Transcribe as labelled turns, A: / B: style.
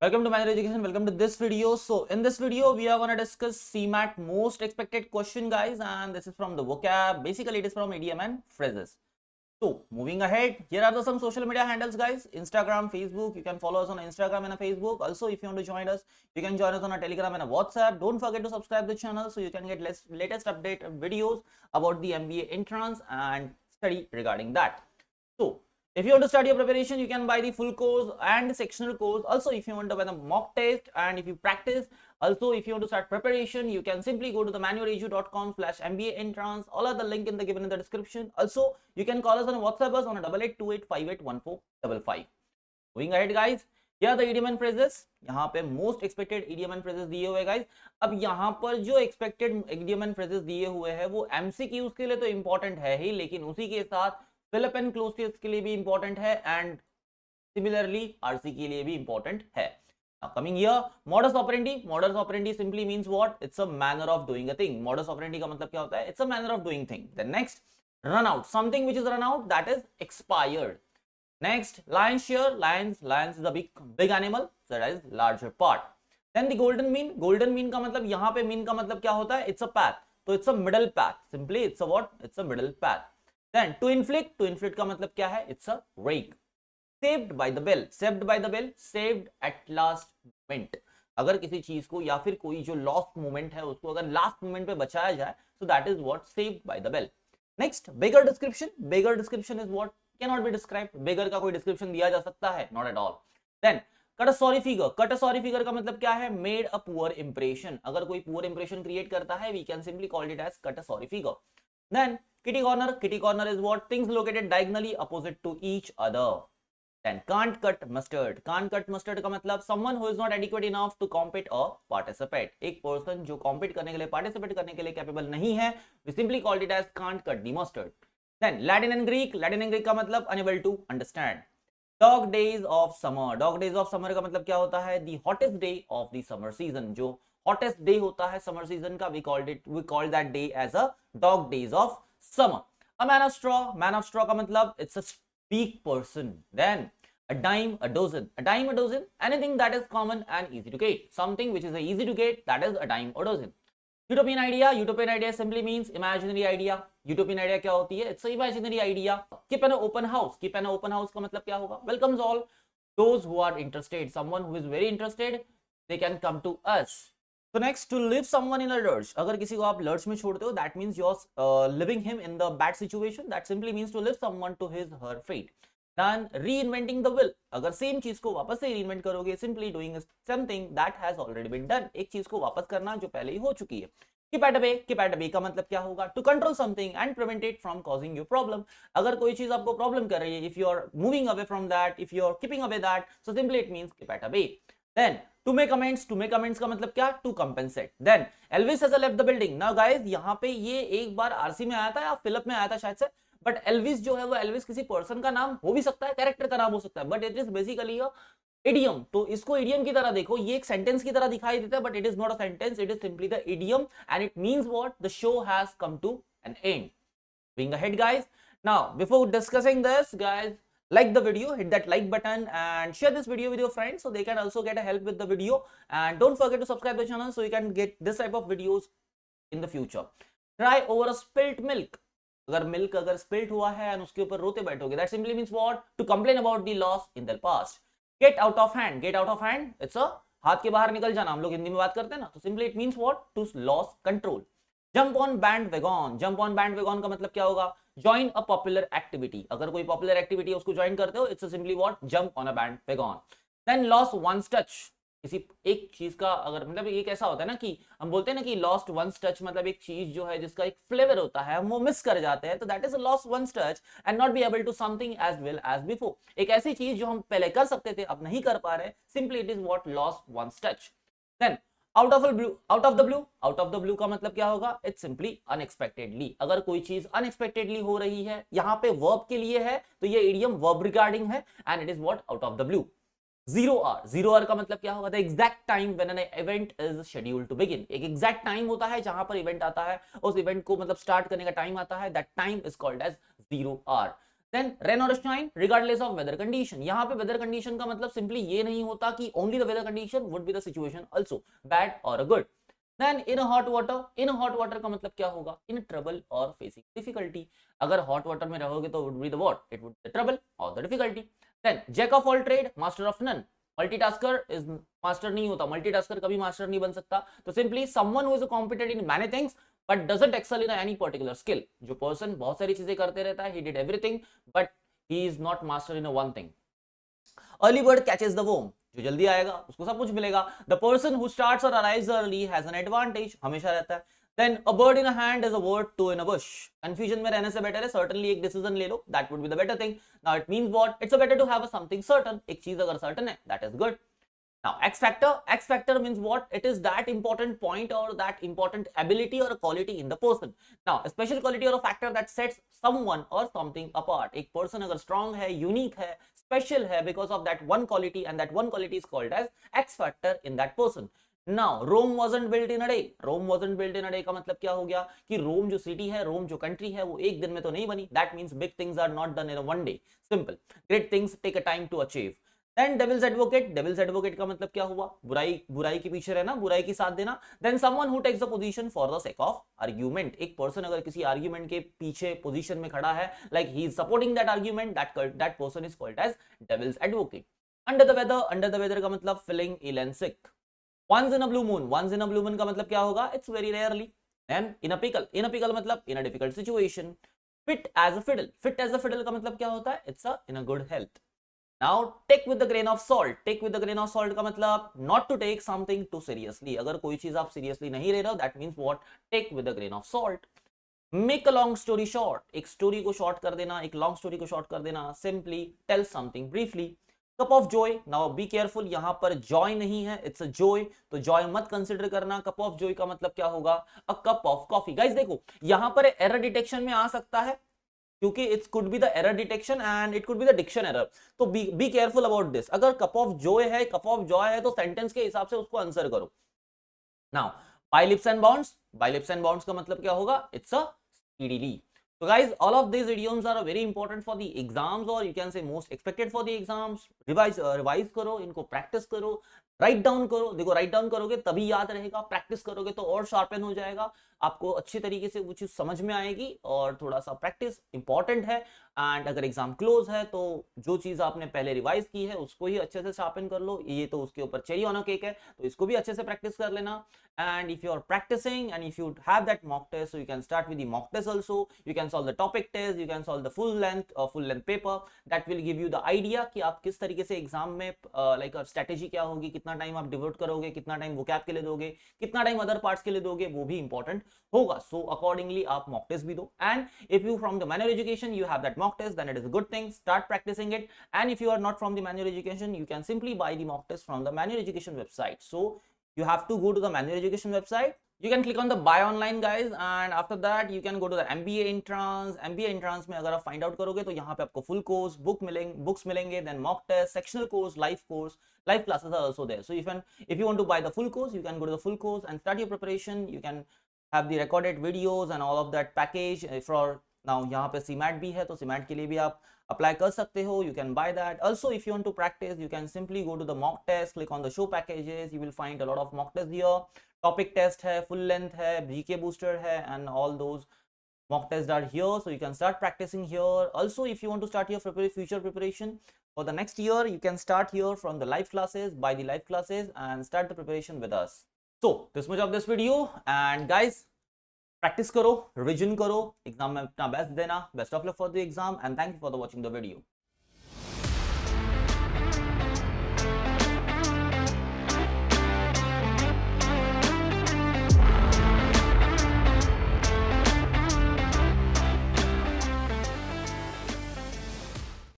A: Welcome to Manual Education. Welcome to this video. So in this video, we are going to discuss CMAT most expected question, guys, and this is from the vocab. Basically, it is from idiom and phrases. So moving ahead, here are some social media handles, guys. Instagram, Facebook. You can follow us on Instagram and Facebook. Also, if you want to join us, you can join us on a Telegram and a WhatsApp. Don't forget to subscribe the channel so you can get latest update videos about the MBA entrance and study regarding that. So if you want to start your preparation, you can buy the full course and the sectional course. Also, if you want to buy the mock test and if you practice, also if you want to start preparation, you can simply go to the manualedu.com/MBA entrance. All are the link in the given in the description. Also, you can call us on WhatsApp us on a 8828581455. Moving ahead, guys. Here are the idiom and phrases. यहाँ पे most expected idiom and phrases दिए हुए guys. अब यहाँ पर जो expected idiom and phrases दिए हुए हैं वो MCQs के लिए तो इंपॉर्टेंट है ही, लेकिन उसी के साथ फिलिप एंड क्लोज टेस्ट के लिए भी इंपॉर्टेंट है एंड सिमिलरली आरसी के लिए भी इंपॉर्टेंट है. Now coming here, modus operandi. Modus operandi simply means what? It's a manner of doing a thing. Modus operandi का मतलब क्या होता है? It's a manner of doing thing. Then next, run out. Something which is run out, that is expired. Next, lion's share. Lions is a big animal, so that is larger part. Then the golden mean. Golden mean का मतलब यहाँ पे mean का मतलब क्या होता है? It's a path. तो it's a middle path. Simply it's a what? It's a middle path. Then to inflict का मतलब क्या है? It's a rake. Saved by the bell. Saved at last moment. अगर किसी चीज को या फिर कोई जो लॉस्ट मोमेंट है उसको अगर लास्ट मोमेंट पे बचाया जाए, so that is what saved by the bell. Next, beggar description. Beggar description is what cannot be described. beggar का कोई description दिया जा सकता है? Not at all. Then cut a sorry figure. Cut a sorry figure का मतलब क्या है? Made a poor impression. अगर कोई poor impression create करता है, we can simply call it as cut a sorry figure. Then kitty corner is what? Things located diagonally opposite to each other. Then can't cut mustard का मतलब someone who is not adequate enough to compete or participate. एक person जो compete करने के लिए participate करने के लिए capable नहीं है, we simply called it as can't cut the mustard. Then Latin and Greek का मतलब unable to understand. Dog days of summer का मतलब क्या होता है? The hottest day of the summer season. जो hottest day होता है summer season का, we called that day as a dog days of summer. A man of straw का मतलब it's a weak person. Then a dime a dozen, anything that is common and easy to get. Something which is easy to get, that is a dime a dozen. Utopian idea simply means imaginary idea. Utopian idea क्या होती है? It's an imaginary idea. Keep an open house का मतलब क्या होगा? Welcomes all those who are interested. Someone who is very interested, they can come to us. So next, to leave someone in a lurch. अगर किसी को आप lurch में छोड़ते हो, that means you're living him in the bad situation. That simply means to leave someone to his her fate. Then reinventing the wheel. अगर same चीज को वापस से reinvent करोगे, simply doing something that has already been done. एक चीज को वापस करना जो पहले ही हो चुकी है. Keep at bay का मतलब क्या होगा? To control something and prevent it from causing you problem. अगर कोई चीज आपको problem कर रही है, if you are moving away from that, if you are keeping away that, so simply it means keep at bay. Then to make amends का मतलब क्या? To compensate. Then Elvis has left the building. Now guys, यहाँ पे ये एक बार RC में आया था या फिलिप में आया था शायद से, बट एल्विस जो है वो एल्विस किसी पर्सन का नाम हो भी सकता है, कैरेक्टर का नाम हो सकता है, but it is basically idiom. तो इसको इडियम की तरह देखो, ये एक सेंटेंस की तरह दिखाई देता है, but it is not a sentence, it is simply the idiom and it means what? The show has come to an end. Moving ahead, guys. Now before discussing this, guys, like the video, hit that like button and share this video with your friends so they can also get a help with the video, and don't forget to subscribe the channel so you can get this type of videos in the future. Cry over a spilt milk. अगर milk अगर spilt हुआ है और उसके ऊपर रोते बैठोगे, that simply means what? To complain about the loss in the past. Get out of hand, it's a हाथ के बाहर निकल जाना, हम लोग हिंदी में बात करते हैं ना, तो simply it means what? To lose control. Jump on bandwagon का मतलब क्या होगा? Join a popular activity. अगर कोई popular activity है उसको join करते हो, it's simply what? Jump on a bandwagon. Then lost one's touch. किसी एक चीज का अगर मतलब एक ऐसा होता है ना कि हम बोलते हैं ना कि लॉस्ट वंस टच, मतलब एक चीज जो है जिसका एक फ्लेवर होता है हम वो मिस कर जाते हैं, तो that is lost once touch and not be able to something as well as before. एक ऐसी चीज जो हम पहले कर सकते थे अब नहीं कर पा रहे, simply it is what? Lost once touch. Then out of the blue का मतलब क्या होगा? It's simply unexpectedly. अगर कोई चीज अनएक्सपेक्टेडली हो रही है, यहाँ पे वर्ब के लिए है, तो ये इडियम वर्ब रिगार्डिंग है and it is what? Out of the blue. Zero hour का मतलब क्या होगा? The exact time when an event is scheduled to begin. एक एग्जैक्ट टाइम होता है जहां पर इवेंट आता है, उस इवेंट को मतलब स्टार्ट करने का टाइम आता है, that time is called as zero hour. Then rain और shine regardless of weather condition. यहाँ पे वेदर कंडीशन का मतलब सिंपली ये नहीं होता कि only the weather condition would be the situation also bad और good. Then in hot water, in hot water का मतलब क्या होगा, इन ट्रबल और फेसिंग डिफिकल्टी। अगर हॉट वाटर में रहोगे तो would be the what, it would be the trouble और the difficulty. Then jack of all trade master of none, multitasker is master नहीं होता, मल्टीटास्कर कभी मास्टर नहीं बन सकता। तो simply someone who is competent in many things but doesn't excel in any particular skill. जो person बहुत सारी चीजें करते रहता है, he did everything but he is not master in one thing. Early bird catches the worm, जो जल्दी आएगा उसको सब कुछ मिलेगा। द पर्सन हु स्टार्ट्स और arrives early has an advantage, हमेशा रहता है। Then a bird in a hand is a worth two in a bush, confusion में रहने से बेटर है सर्टेनली एक डिसीजन ले लो, that would be the better thing. Now it means what, it's better to have a something certain, एक चीज अगर सर्टेन है that is good. Now, X factor means what? It is that important point or that important ability or a quality in the person. Now, a special quality or a factor that sets someone or something apart. एक person अगर strong है, unique है, special है because of that one quality, and that one quality is called as X factor in that person. Now, Rome wasn't built in a day. Rome wasn't built in a day का मतलब क्या हो गया कि रोम जो city है, रोम जो country है, वो एक दिन में तो नहीं बनी. That means big things are not done in a one day. Simple. Great things take a time to achieve. Then devil's advocate, devil's advocate का मतलब क्या हुआ, बुराई बुराई के पीछे रहना, बुराई की साथ देना। Then someone who takes the position for the sake of argument, एक पर्सन अगर किसी आर्गुमेंट के पीछे पोजीशन में खड़ा है, like he is supporting that argument, that person is called as devil's advocate. Under the weather, under the weather का मतलब feeling ill and sick. Once in a blue moon, once in a blue moon का मतलब क्या होगा, it's very rarely. Then in a pickle, in a pickle मतलब in a difficult situation. Fit as a fiddle, fit as a fiddle का मतलब क्या होता है, it's in a good health. Now take with the grain of salt, take with the grain of salt का मतलब not to take something too seriously, अगर कोई चीज आप seriously नहीं ले रहे हो, that means what, take with the grain of salt। make a long story short, एक story को short कर देना, एक long story को short कर देना, simply tell something briefly। cup of joy, now be careful, यहाँ पर joy नहीं है, it's a joy, तो joy मत consider करना। cup of joy का मतलब क्या होगा, a cup of coffee। guys देखो यहाँ पर error detection में आ सकता है, क्योंकि it could be the error detection and it could be the diction error, तो बी केयरफुल अबाउट दिस। अगर कप ऑफ जॉय है, कप ऑफ जॉय है, तो सेंटेंस के हिसाब से उसको आंसर करो। Now by leaps and bounds, by leaps and bounds का मतलब क्या होगा, it's a speedily. So guys, all of these idioms are very important for the exams, or you can say most expected for the exams. revise करो इनको, practice करो, write down करो। देखो write down करोगे तभी याद रहेगा, प्रैक्टिस करोगे तो और शार्पन हो जाएगा, आपको अच्छी तरीके से वो चीज समझ में आएगी। और थोड़ा सा प्रैक्टिस इंपॉर्टेंट है। एंड अगर एग्जाम क्लोज है तो जो चीज आपने पहले रिवाइज की है उसको ही अच्छे से शार्पन कर लो, ये तो उसके ऊपर चेरी ऑन अ केक है, तो इसको भी अच्छे से प्रैक्टिस कर लेना। and if you are practicing and if you have that mock test, so you can start with the mock test also, you can solve the topic test, you can solve the full length paper, that will give you the idea कि आप किस तरीके से exam में like strategy क्या होगी, कितना time आप डिवोट करोगे, कितना टाइम वोकैब के लिए दोगे, कितना टाइम अदर पार्ट्स के लिए दोगे, वो भी इंपॉर्टेंट होगा। सो अकॉर्डिंगली आप मॉक टेस्ट भी दो। And if you from the manual education you have that mock test, then it is a good thing, start practicing it। and if you are not from the manual education, you can simply buy the mock test from the manual education website। so you have to go to the manual education website, you can click on the buy online guys, and after that you can go to the MBA entrance। MBA entrance में अगर आप find out करोगे तो यहाँ पे आपको full course books मिलेंगे, then mock test, sectional course, live classes are also there। so if you want to buy the full course, you can go to the full course and start your preparation। you can have the recorded videos and all of that package for now। यहाँ पे CMAT भी है, तो CMAT के लिए भी आप apply कर सकते हो, you can buy that also। if you want to practice, you can simply go to the mock test, click on the show packages, you will find a lot of mock tests here। topic test है, full length है, GK booster है, and all those mock tests are here, so you can start practicing here also। if you want to start your future preparation for the next year, you can start here from the live classes, buy the live classes and start the preparation with us। so this much of this video, and guys practice करो, revision करो, exam में अपना best देना। Best of luck for the exam and thank you for the watching the video.